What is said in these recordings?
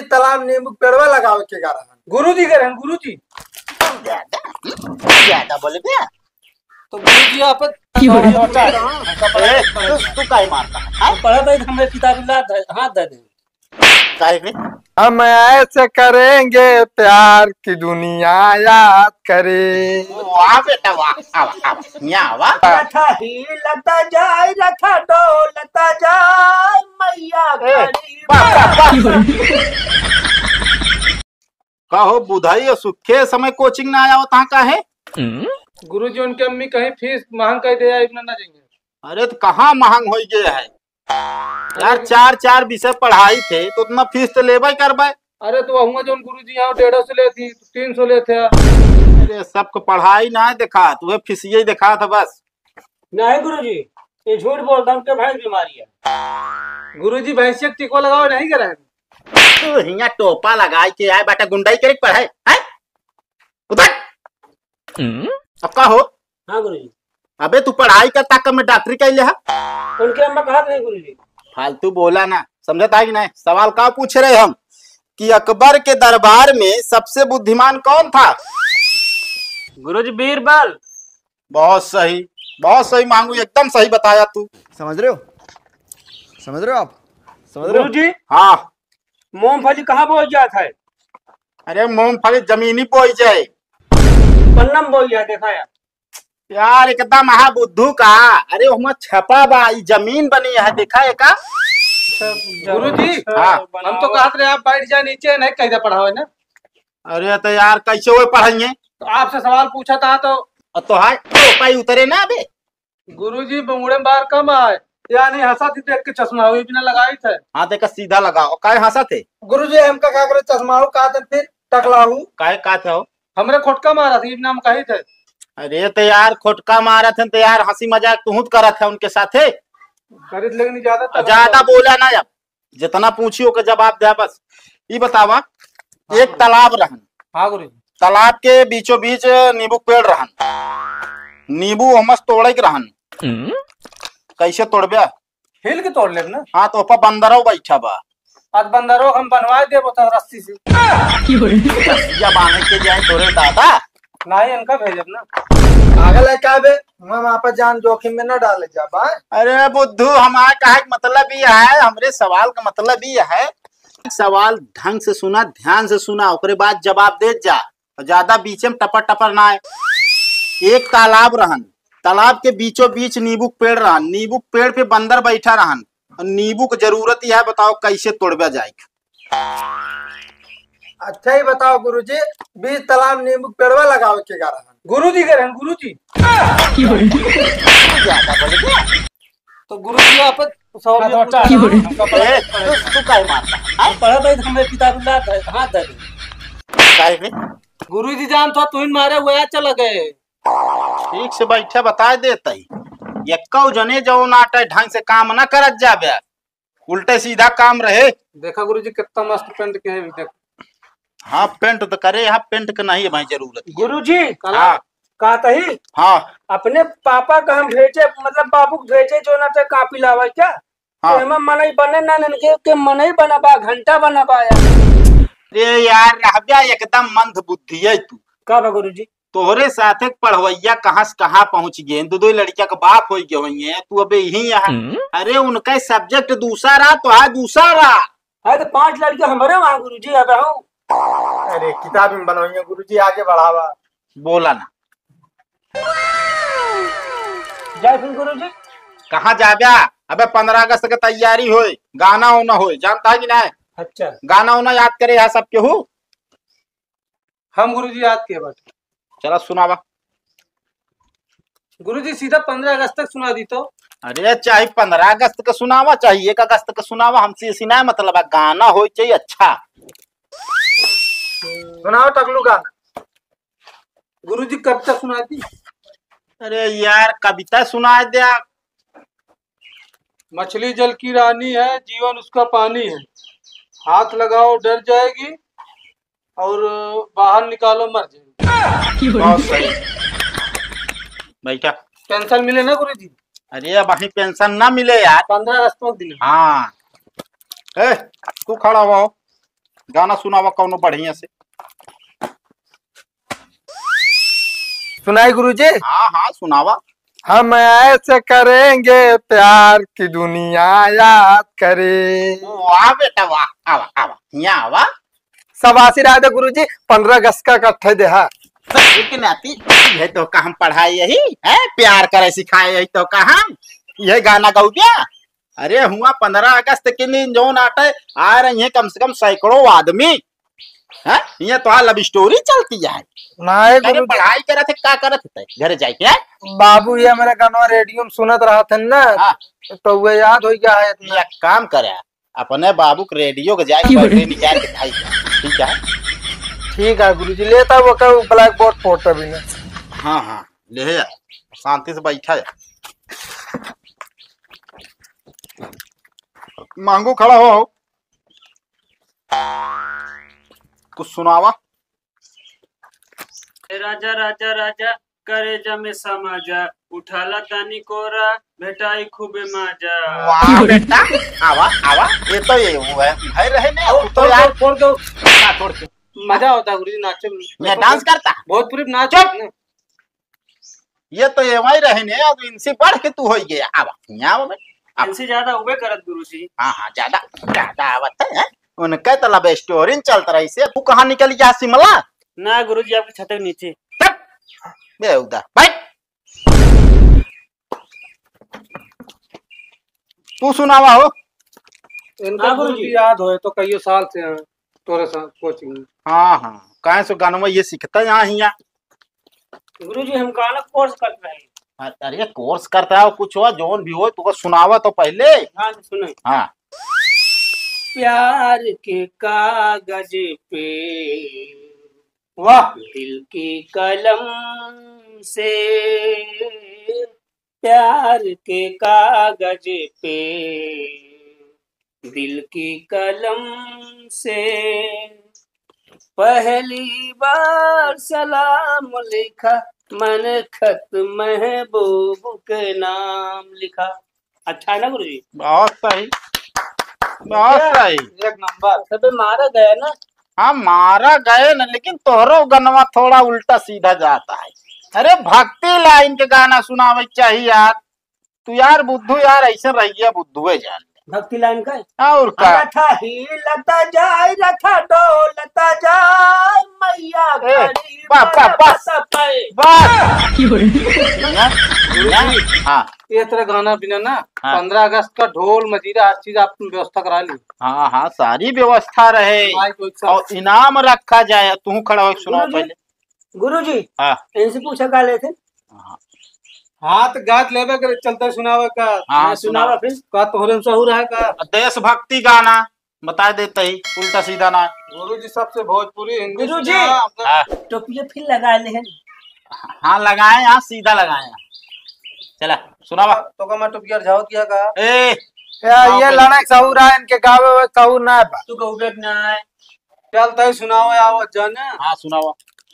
तालाब नींबू पेड़वा लगावे के गा रहा गुरुजी के रहन गुरुजी ज्यादा बोले भैया तो गुरुजी आप तू काय मारता है पढ़ा भाई हमें किताब ला हाथ दे दे काय में हम ऐसे करेंगे प्यार की दुनिया याद करे। वाह बेटा वाह आवा यहाँ आवा रथा ही लता जाए रथा डोलता जाए मैया कहो बुधाई और सुखे समय कोचिंग ना आया हो तहाँ का है गुरुजी उनके अम्मी कहीं फीस महंग कर दे इतना ना देंगे। अरे तो कहाँ महंग हो गया है यार, चार विषय पढ़ाई थे तो उतना फीस तो लेबा ही करबा। अरे तो वहाँ जो गुरुजी यहाँ 150 लेती 300 लेते हैं। अरे सबको पढ़ाई ना देखा तुम्हें फीसिए ही देखा था बस। नहीं गुरुजी ये झूठ बोलता हूँ भैंस बीमारी है। गुरुजी भैंसिया टीको लगाओ नहीं करें तू यहाँ टोपा लगाई के आए बेटा गुंडाई करे पढ़ाई है उधर अब का हो। हाँ गुरुजी अबे तू पढ़ाई करता कब में डॉक्टरी का लिया उनके अम्मा कहा नहीं गुरुजी। फालतू बोला ना समझता है कि नहीं। सवाल का पूछ रहे हम कि अकबर के दरबार में सबसे बुद्धिमान कौन था। गुरुजी बीरबल। बहुत सही मांगू एकदम सही बताया तू। समझ रहे हो आप समझ रहे हो। गुरुजी हाँ मूंगफली कहाँ बोई जाता है। अरे मूंगफली जमीनी बोई जाए पन्नम बोई जाए देखा यार एकदम महाबुद्धू का। अरे वहाँ छपा बा जमीन बनी है देखा है का। गुरुजी हाँ हम तो कहते रहे आप बैठ जाए नीचे नहीं कैसे पढ़ाओ ना। अरे तो यार कैसे वो पढ़ेंगे तो आपसे सवाल पूछा था तो हाय टोपाई उतरे ना अबे। गुरुजी बंगुड़े में बार कम आए यानी हंसा थी देख के चश्मा हुई बिना लगाई थे। हाँ देखा सीधा लगाओ काय हंसा थे। गुरुजी हमका क्या करे चश्मा कहा थे फिर टकलाहू काय का थे हो। हमरे खोटका मारा थी बिना हम कही थे। अरे तो यार खोटका मारा थे तो यार हंसी मजाक तू करा था उनके साथे। लेकिन ज्यादा बोला ना जब जितना पूछियो के जवाब दे बस। ये बतावा एक तालाब रहन। हाँ गुरुजी तालाब के बीचों बीच नींबू पेड़ रहन। नींबू हमस तोड़े के रहन कैसे तोड़बे हिल के तोड़ ले ना। हाँ तो ऊपर बंदरो बैठा बा। आज बंदरों हम बनवाए दे वो रस्सी से रस्सिया बांधे के जाए तोरे दादा नहीं इनका भेजब ना पागल है क्या बे हम वहाँ पर जान जोखिम में न डाले जा बा। अरे बुद्धू हमारा कहा मतलब ये है हमरे सवाल का मतलब ये है सवाल ढंग से सुना ध्यान से सुना ओकरे बाद जवाब दे जा ज्यादा बीच में टपर टपर ना है। एक तालाब रहन तालाब के बीचों बीच नींबू पेड़ रहन नींबू पेड़ पे बंदर बैठा रहन और नींबू की जरूरत ही है बताओ कैसे तोड़बे जाएगा। अच्छा ही बताओ गुरुजी बीच तालाब नींबू पेड़वा लगावे के गा रहा गुरुजी के रहन गुरुजी तो गुरुजी आप तू काय मारता पढ़ा भाई हमें किताब ला हाथ दे दे काय में गुरुजी जान तो तुम मारे हुए चला गए। ठीक से बैठे बता देता ही एक जने जो नाटे ढंग से काम ना करत जाबे उल्टे सीधा काम रहे। देखा गुरुजी कितना मस्त पेंट के है देख। हाँ पेंट तो करे यहाँ पेंट का नहीं है भाई जरूरत। गुरुजी हाँ कहता ही हाँ अपने पापा का हम भेजे मतलब बाबू भेजे जो ना कापी लावा क्या। हाँ तो मनई बने ना के मनई बनबा घंटा बनबा अरे यार रहबिया एकदम मंद बुद्धि है तू का बा गुरुजी। तोहरे साथे पढ़वैया कहाँ से कहाँ पहुँच गए दो लड़किया का बाप हो गए हुई तू अबे यही यहाँ। अरे उनका सब्जेक्ट दूसरा रहा तो है दूसरा रहा है तो 5 लड़के हमारे वहाँ गुरुजी अब हूँ। अरे किताब में बनवाइए गुरुजी आगे बढ़ावा बोला ना जय सिंह गुरुजी कहाँ जाब्या। अबे 15 अगस्त के तैयारी हो गाना वाना हो जानता है कि नहीं। अच्छा गाना वाना याद करे यहाँ सब केहू हम गुरुजी याद किए बात चला सुनावा। गुरुजी सीधा 15 अगस्त तक सुना दी तो। अरे चाहे 15 अगस्त का सुनावा चाहिए 1 अगस्त का सुनावा हमसे इसी ना मतलब है गाना हो चाहिए अच्छा। सुनाओ टकलू गाना। गुरुजी कब तक सुना दी। अरे यार कविता सुना दिया। मछली जल की रानी है जीवन उसका पानी है हाथ लगाओ डर जाएगी और बाहर निकालो मर जाएगी। बहुत सही बैठा पेंशन मिले ना गुरुजी। अरे अब वही पेंशन ना मिले यार 15 अगस्त तक दिन। हाँ तू खड़ा हुआ हो गाना सुनावा कौनो बढ़िया से। सुनाई गुरुजी। हाँ हाँ सुनावा। हम ऐसे करेंगे प्यार की दुनिया याद करे। वाह बेटा वाह, आवा आवा यहाँ आवा। सबासी राधे गुरुजी 15 अगस्त का इकट्ठे देहा। लेकिन आती यही तो का हम पढ़ाई यही है, प्यार करे सिखाए यही तो का हम यही गाना गाऊ क्या। अरे हुआ 15 अगस्त के दिन जो नाटे आ रही है कम से कम सैकड़ों आदमी है, ये तो लव स्टोरी चलती है। नाय अरे गुरुजी, पढ़ाई करे थे क्या करे थे घर जाके है? बाबू ये मेरा गाना रेडियो में सुनत रहा था ना, हाँ। तो वो याद हो गया है इतना। ये काम करे अपने बाबू के रेडियो के जाके बैटरी निकाल के खाई। ठीक है ठीक है गुरुजी, लेता वो का ब्लैक बोर्ड फोटो भी ना। हाँ हाँ ले जा, शांति से बैठा जा। मांगू खड़ा हो, कुछ सुनावा। राजा राजा राजा करे जमे समाजा उठाला तानी कोरा भेटाई खूबे माजा। वाह बेटा, आवा आवा, ये तो ये वो है भाई रहे ने तो यार छोड़ दो, ना छोड़ के मजा होता है गुरुजी नाचे में। मैं डांस करता। भोजपुरी में नाच। ये तो ये वही रहे ने, अब इनसे बढ़ के तू हो गया। आवा यहाँ आवा मैं। इनसे ज्यादा उबे करत गुरुजी। हाँ हाँ ज्यादा ज्यादा आवत है। उनके तलब स्टोरी चलता रही से तू कहाँ निकल गया शिमला। ना गुरुजी आपके छत के नीचे। बेहुदा बैठ। तू सुनावा हो। इनका हाँ, गुरुजी गुरुजी। याद हो तो कईयों साल से हैं तोरे साथ कोचिंग में। हाँ हाँ कहे सो गानवा ये सीखता यहाँ हिया। गुरुजी हम गाना कोर्स कर रहे हैं। अरे कोर्स करता है कुछ हो जोन भी हो तू सुनावा तो पहले। हाँ सुने। हाँ प्यार के कागज पे वाह, दिल की कलम से, प्यार के कागज पे दिल की कलम से पहली बार सलाम लिखा मैंने खत महबूब के नाम लिखा। अच्छा है ना गुरुजी? बहुत सही बहुत सही। एक नंबर। सब मारा गया ना। हाँ मारा गए न, लेकिन तोहरो गनवा थोड़ा उल्टा सीधा जाता है। अरे भक्ति लाइन के गाना सुनावे चाहिए यार। तू यार बुद्धू यार ऐसे रह गया बुद्धू है जान। भक्ति लाइन का है। और का रथा ही लता जाए रथा डोलता जाए मैया ए, खड़ी बस। पाए। बस हाँ ये तरह गाना बिना ना हाँ। 15 अगस्त का ढोल मजीरा हर चीज आपने व्यवस्था करा ली। हाँ हाँ सारी व्यवस्था रहे माइक वाइक सब। और इनाम रखा जाए। तू खड़ा हो सुनाओ गुरुजी। पहले। गुरुजी हाँ इनसे पूछा गा ले थे। हाथ गात लेवे करे चलते सुनावे का। हाँ सुनावा फिर। का तोहरे में सहूर है का। देशभक्ति गाना बता देते ही उल्टा सीधा ना। गुरुजी सबसे भोजपुरी हिंदी गुरुजी। सुना आपका। हाँ टोपिया फिर लगा ले हैं। हाँ लगाए यहाँ सीधा लगाए। चला सुनावा। तो का मैं टुपिया झाव किया का। ए ये लड़क सहूर है इनके गावे हुए कहूर ना है। तू कहूबे ना है। चलता ही सुनाओ आवत जाने। हाँ सुनावा।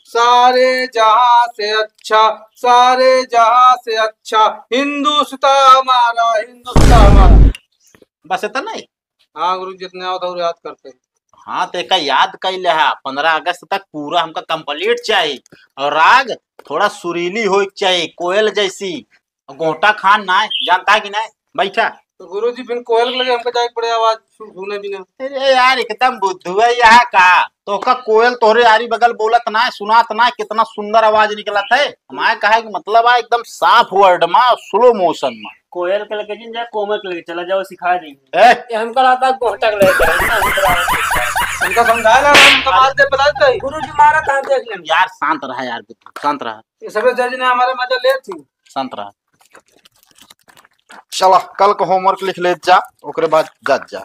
सारे जहां से अच्छा, सारे जहां से अच्छा हिंदुस्तान हमारा, हिंदुस्तान हमारा। बस इतना नहीं। हाँ गुरु जितने आओ तो याद करते हैं। हाँ ते का याद कर ले। 15 अगस्त तक पूरा हमका कंप्लीट चाहिए। और राग थोड़ा सुरीली हो चाहिए, कोयल जैसी। गोटा खान ना है, जानता है कि नहीं बैठा। तो गुरु जी फिर कोयल के लगे हमको जाके पड़े आवाज सुने भी ना। अरे यार एकदम बुद्धू है यहाँ का। तो का कोयल तोरे यारी बगल बोलत ना है, सुनात ना है, कितना सुंदर आवाज निकलत है। हमारे कहा कि मतलब है एकदम साफ वर्ड में स्लो मोशन में। कोयल के लगे जिन जाए कोमल के लगे चला जाओ सिखा देंगे। ए ये हमको आता गोहटा के लगे। उनका समझा ला हम कमाल दे बता दे। गुरुजी मारा था देख ले। यार शांत रहा यार बुद्धू, शांत रहा ये सब जज ने हमारे मजा ले थी। शांत रहा। चला कल का होमवर्क लिख ले जा, ओकरे बाद जज जा।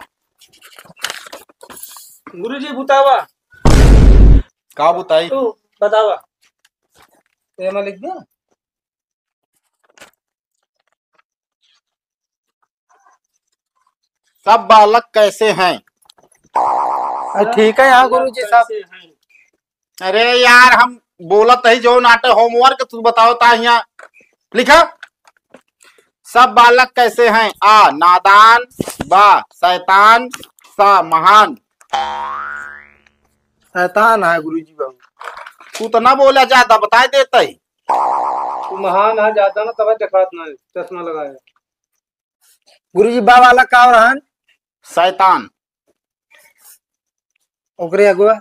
गुरुजी बतावा। का बताई। तू बतावा। ये मैं लिख दिया। सब बालक कैसे हैं। ठीक है यहाँ गुरुजी साहब। कैसे हैं? अरे यार हम बोलत है जो नाटे होमवर्क तू बताओ ता यहाँ लिखा। सब बालक कैसे हैं। आ नादान, बा शैतान, सा महान। शैतान है गुरुजी बाबू। तू तो ना बोला ज्यादा बता देता ही। तू महान है ज्यादा ना तब दिखात ना है, चश्मा लगाया। गुरुजी बाबा वाला का रहन शैतान ओकरे अगुआ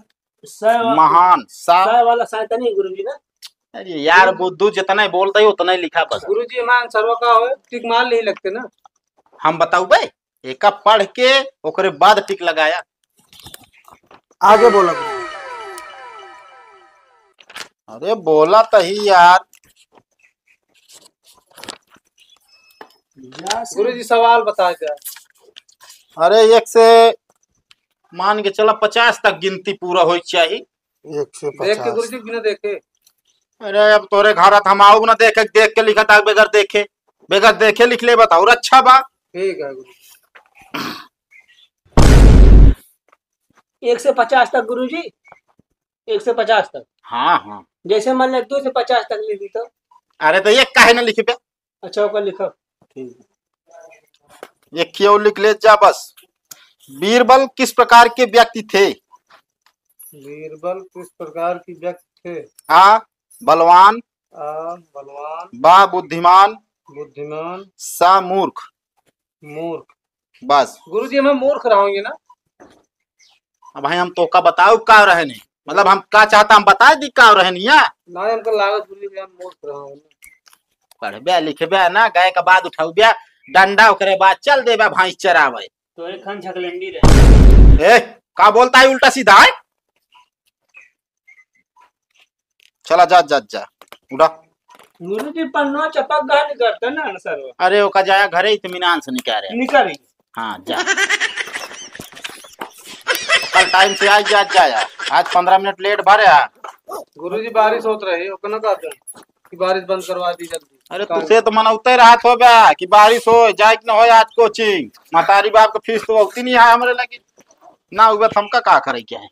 महान सा। वाला शैतान ही गुरुजी ना। अरे यार बुद्धू जितना ही बोलता ही उतना ही लिखा बस। गुरुजी मान सर्व का हो टिक मार नहीं लगते ना। हम बताऊ भाई एक पढ़ के ओकरे बाद टिक लगाया। आगे बोला गुरुजी। अरे बोला तो ही यार। गुरुजी सवाल बता दे। अरे एक से मान के चला 50 तक गिनती पूरा हो चाहिए। 150 देख के गुरुजी बिना देखे। अरे अब तोरे घर हम आओ ना देख के लिखा था बगैर देखे लिख ले बताओ अच्छा बा। ठीक है गुरुजी। 1 से 50 तक गुरुजी। 1 से 50 तक। हाँ हाँ जैसे मान ले 2 से 50 तक लिखी तो। अरे तो ये काहे ना लिखे पे। अच्छा ओकर लिखो। ये क्यों लिख ले जा बस। बीरबल किस प्रकार के व्यक्ति थे। बीरबल किस प्रकार की व्यक्ति थे। आ बलवान बलवान बा बुद्धिमान बुद्धिमान सा मूर्ख। मूर्ख। बस गुरुजी मैं मूर्ख रहूंगी ना। अब भाई हम तो का बताओ का रहे नहीं मतलब हम का चाहता हम बता दी का रहे नहीं या ना हमको लागत गुरुजी हम मूर्ख रहूंगा। पढ़बे लिखबे ना गए के बाद उठाऊबे डंडा ओकरे बाद चल देबे भैंस चरावे। तो एक खन छकलंडी रहे। ए का बोलता है उल्टा सीधा है। चला जा उड़ा। गुरुजी पन्ना चपक गा नहीं करता ना सर। अरे ओका जाया घरे इत्मीनान से निकाले। हाँ जा कल टाइम से आज जाया आज 15 मिनट लेट भरे। गुरुजी बारिश होत रही ओकना कहते हैं कि बारिश बंद करवा दी जल्दी। अरे तुझसे तो मनौते रात हो बे कि बारिश हो जाए कि न हो आज कोचिंग। मतारी बाप का फीस तो होती नहीं है हमारे लगी ना हुआ हमका का करे क्या है।